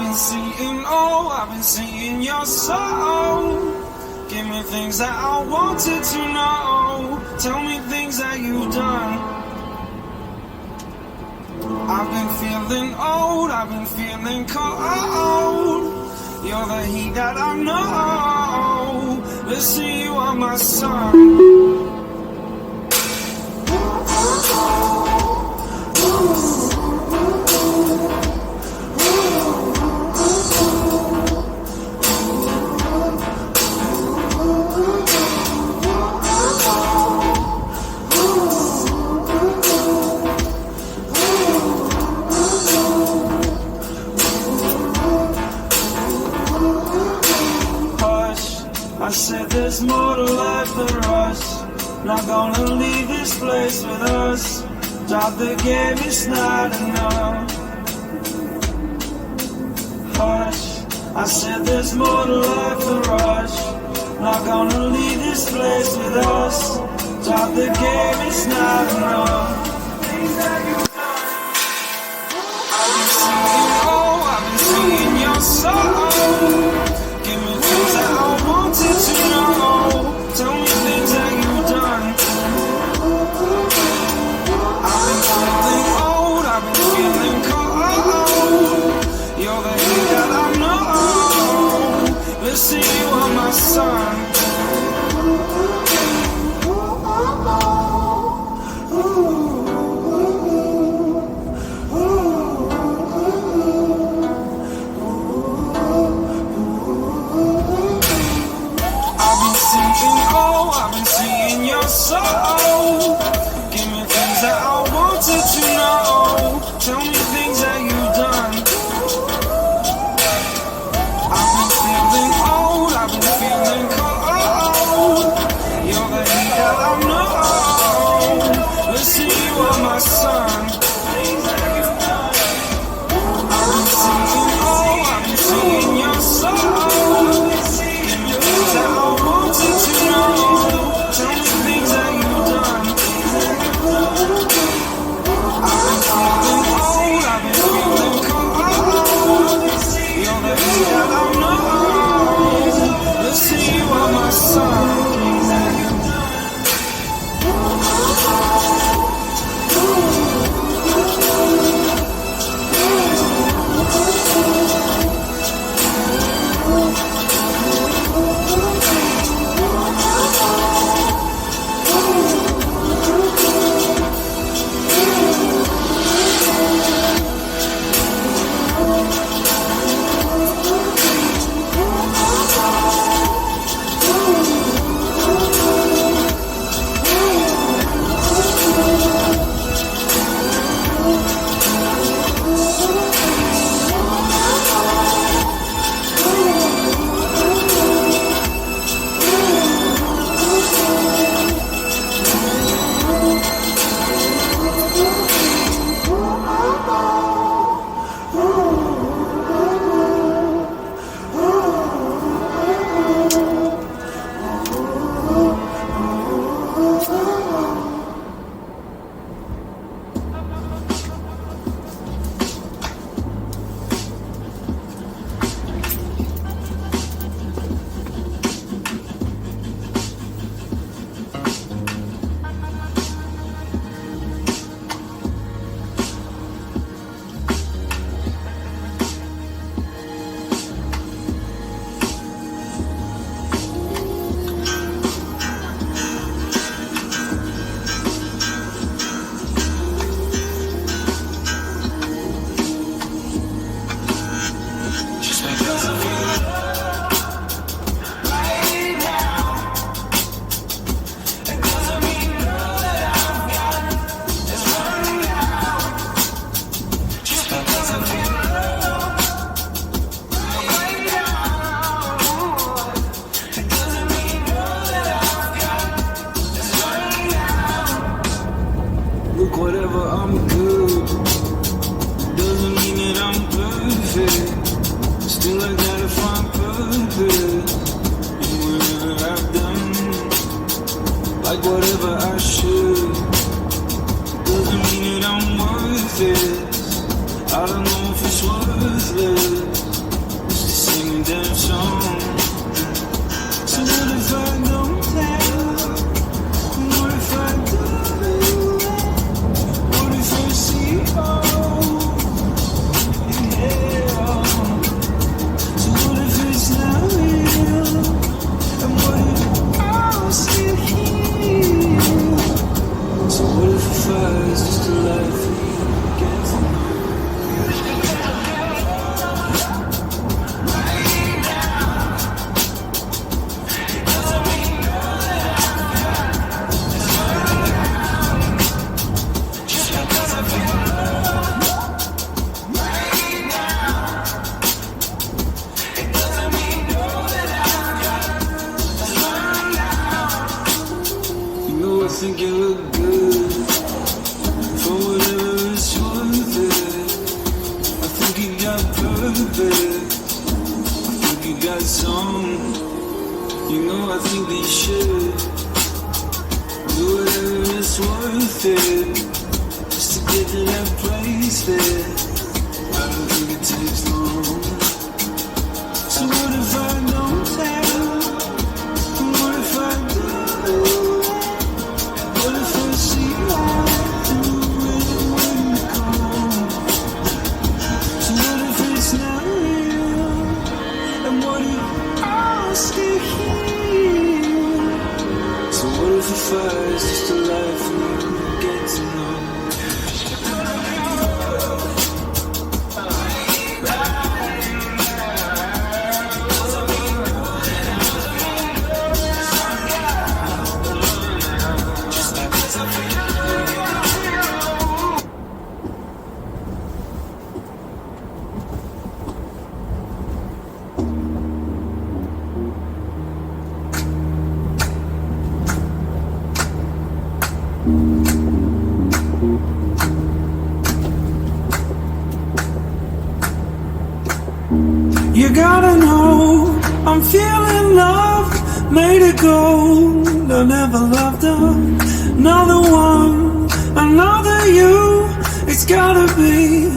been seeing, oh, I've been seeing your soul. Give me things that I wanted to know. Tell me things that you've done. I've been feeling old, I've been feeling cold. You're the heat that I know. Listen, you are my sun. I said there's more to life than rush. Not gonna leave this place with us. Drop the game, it's not enough. Hush, I said there's more to life than rush. Not gonna leave this place with us. Drop the game, it's not enough. I've been seeing, oh, I've been seeing your soul. Give me things that I wanted to know. Tell me things that you've done. I've been feeling old, I've been feeling cold. You're the heat that I know. Listen, you are my sun. I've been seeing your soul. Give me things that I wanted to know. Tell me things that you've done. I've been feeling old, I've been feeling cold. You're the heat that I know. Listen, you are my sun. I've been seeing, oh, I've been seeing your soul. Give me things that I wanted to know. Tell me things that you've done. I've been feeling old, I've been feeling cold. You're the heat that I know. Listen, you are my sun. Whatever, I'm good. Doesn't mean that I'm perfect. Still I gotta find purpose in whatever I've done. Like whatever I should. Doesn't mean that I'm worth it. I don't know if it's worthless. damn song. So what if I don't tell? What if I do? What if I see all? Yeah. So what if it's not real? And what if I'm still here? So what if the fire's just a life for you to get to know? I think you look good for whatever it's worth it. I think you got purpose. I think you got song. You know I think we should do whatever it's worth it, just to get to that place there. I don't think it takes long. So what if I don't tell? And what if I do? What if I see light through it when you come? So what if it's not real? And what if I'm still here? So what if the fire's just a life for you to get to know? You gotta know, I'm feeling love, made it gold. I never loved another one, another you. It's gotta be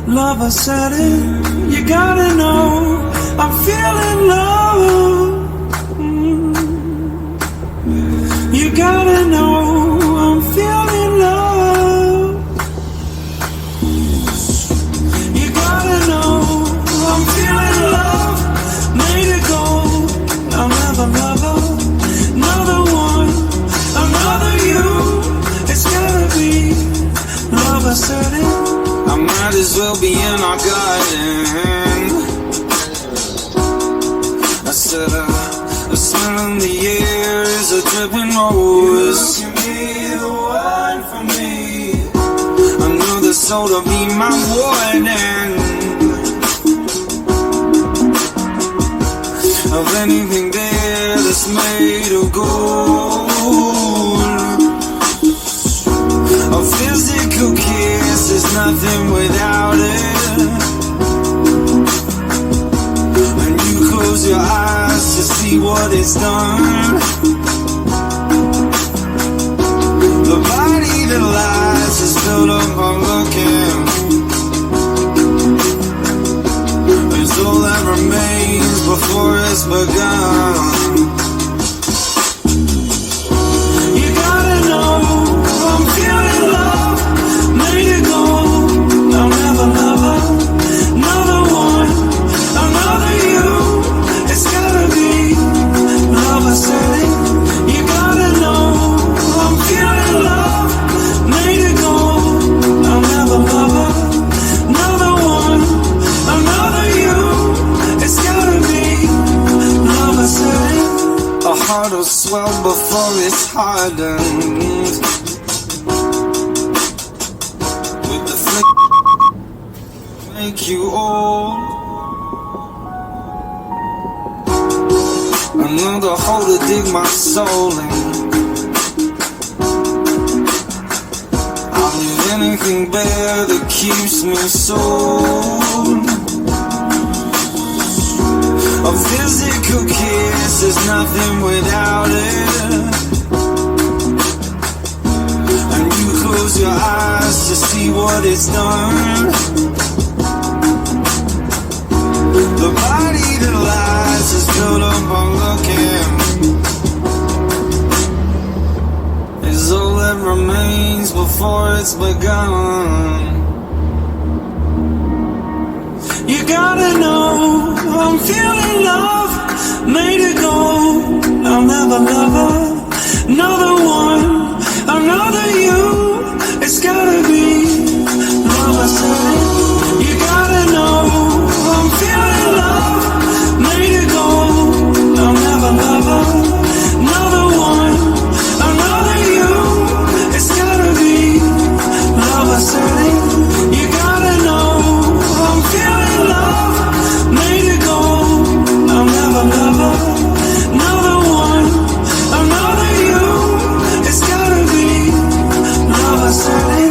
love, I said it. You gotta know, I'm feeling love. You gotta know, I'm feeling love. You gotta know, I'm feeling love, made it gold. I'll never love another one, another you. It's gotta be love, I said it. I might as well be in our garden. I said the smell in the air is a dripping rose. You can be the one for me. I know the soul to be my warden. Of anything there that's made of gold. A physical kiss is nothing without it. And you close your eyes to see what it's done. The body that lies is built up on looking. It's all that remains before it's begun. You gotta know, I'm feeling love, made it gold. I'll never love another one, another you. It's gotta be love, I said it. You gotta know, I'm feeling love, made it gold. I'll never love another one, another you. It's gotta be love, I said it. A heart will swell before it's hardened. With the flick, make you old. Another hole to dig my soul in. I'll leave anything bare that keeps me sold. A physical kiss is nothing without it. And you close your eyes to see what it's done. The body that lies remains before it's begun. You gotta know I'm feeling love, made it go. I'll never love another one, another you. It's gotta be love I said. You gotta know I'm feeling love, made it go. I'll never love another one, another you. It's gotta be love I said. You gotta know I'm feeling love, made it go. I'll never love another one, another you. It's gotta be love I said.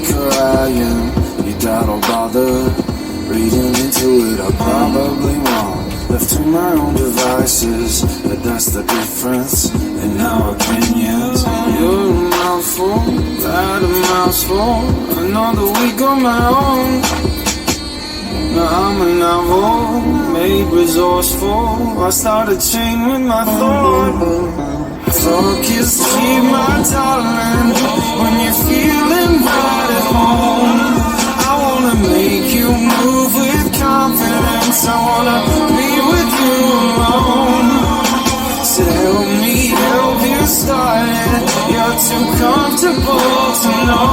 Crying, you don't bother reading into it. I'm probably wrong, left to my own devices, but that's the difference in our opinions. You're a mouthful, that a mouthful, another week on my own. Now I'm a novel, made resourceful. I start a chain with my thought. Fuck is cheap, my darling, when you're feeling right at home. I wanna make you move with confidence. I wanna be with you alone. So help me help you start it. You're too comfortable to know.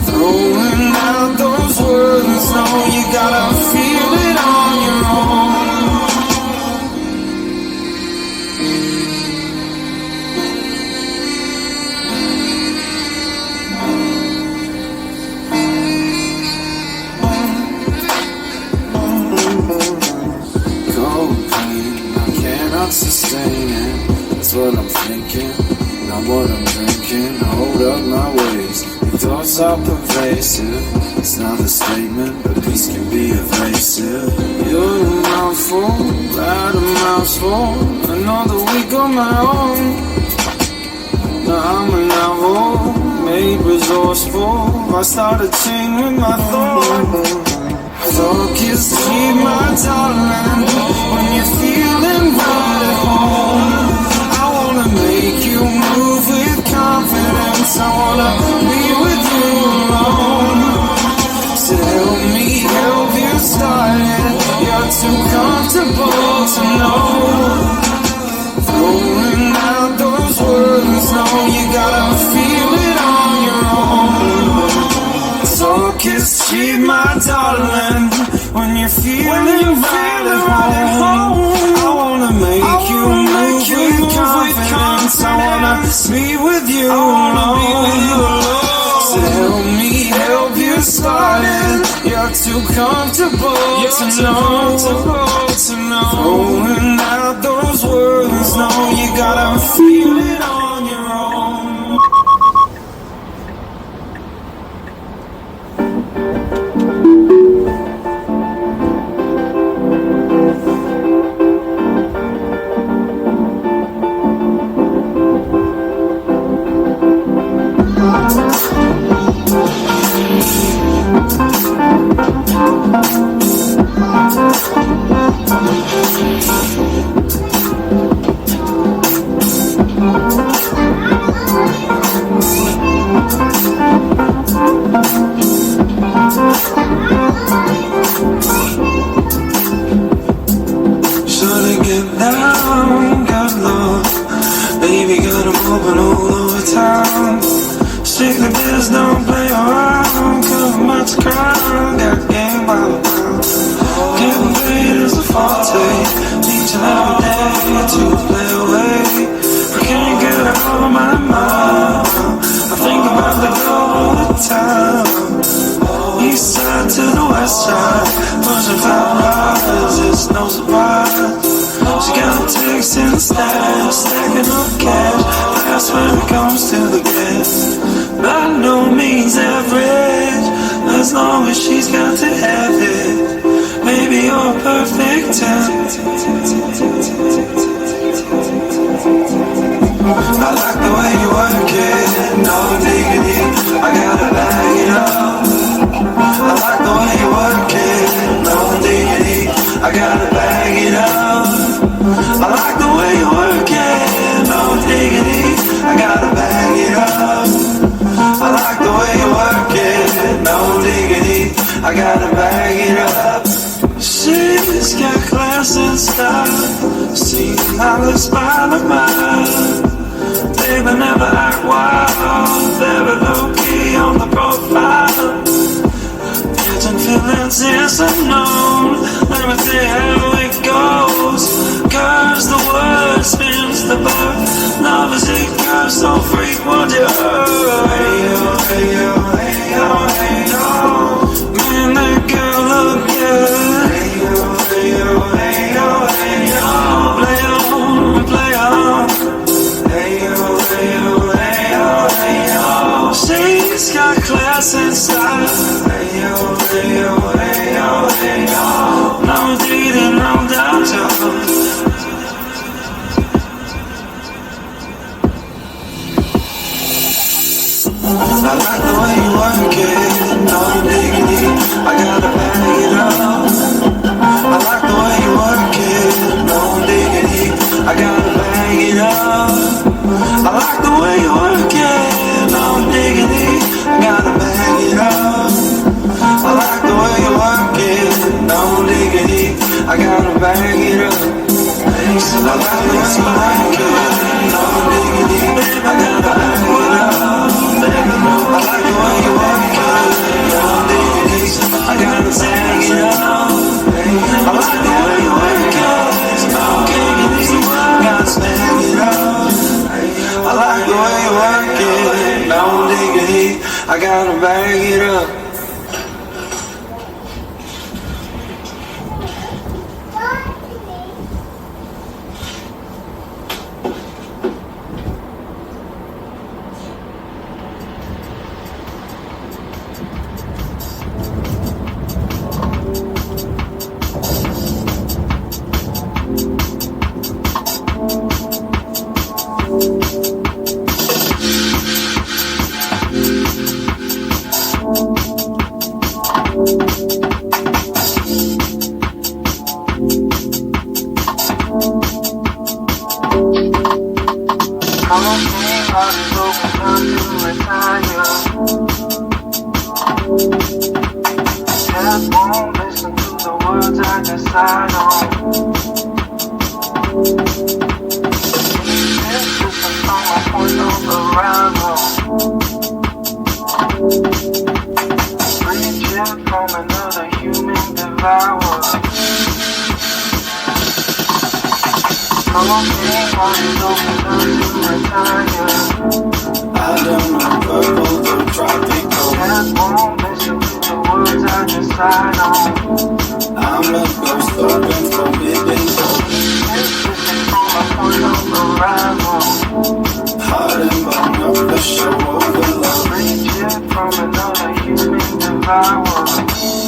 Throwing out those words, no, you gotta feel it on your own. Sustain it, that's what I'm thinking, not what I'm drinking. Hold up my ways, your thoughts are pervasive. It's not a statement, but peace can be evasive. You're a mouthful, that a mouthful, another week on my own. Now I'm a novel, made resourceful. I start a chain with my thought. Talk is cheap, my darling, when you're feeling right at home. I wanna make you move with confidence. I wanna be with you alone. So help me help you start it. You're too comfortable to know. Throwing out those words, no, you gotta feel it on your own. Talk is cheap, my darling, when you're feeling right at home. I wanna make you move with confidence. I wanna be with you alone. So help me help you start it. You're too too comfortable. You're too comfortable to know. Throwing out those words, no, you gotta feel it on your own. Should've get down, got lost. Baby got 'em open all over town. Strictly biz, don't play around. Cause much crowd, got game by the pound. Getting paid is a forte. Each and every day to play away. I can't get it out of my mind. I think about the girl all the time. East side to the west side, pushing fat riders, it's no surprise. She got a text in the stash, stacking up cash. Fast when it comes to the gas. By no means average, as long as she's got to have it. Baby, you're a perfect 10. I like the way you work it, no diggity, I gotta bag it up. I like the way you work it, no diggity, I gotta bag it up. I like the way you work it, no diggity, I gotta bag it up. I like the way you work it, no diggity, I gotta bag it up. She's got class and style, see how it's by the mile. Baby never act wild, very low key on the profile. Catching feelings is unknown, let me tell you how it goes. Curves the word, spins the bird. Love is it curves so frequent you heard. Hey yo, hey yo, hey yo, hey yo. Man, that girl look good. Hey yo, hey yo, hey yo, hey yo. Play on, play on. Hey yo, hey yo, hey yo, hey yo. She's got class and style. Hey yo, hey yo, hey yo, hey yo. No diggity, no doubt, y'all. I like the way you work it, no diggity, I gotta bag it up. I like the way you work it, no diggity, I gotta bag it up. I like the way you work it, no diggity, I gotta bag it up. I like the way you work it, no diggity, I gotta bag it up. I like the way you work it, no diggity, I gotta bag it up. I like the way you work it, no diggity, I gotta bag it up. I like the way you work it, no diggity, I gotta bag it up. I like the way you work it, no diggity, I gotta bag it up. I don't know purple, the tropical. words I decide on. I'm a ghost open forbidden door. This from my point of arrival. Heart and bone up the show overload. Reaching from another human devourer.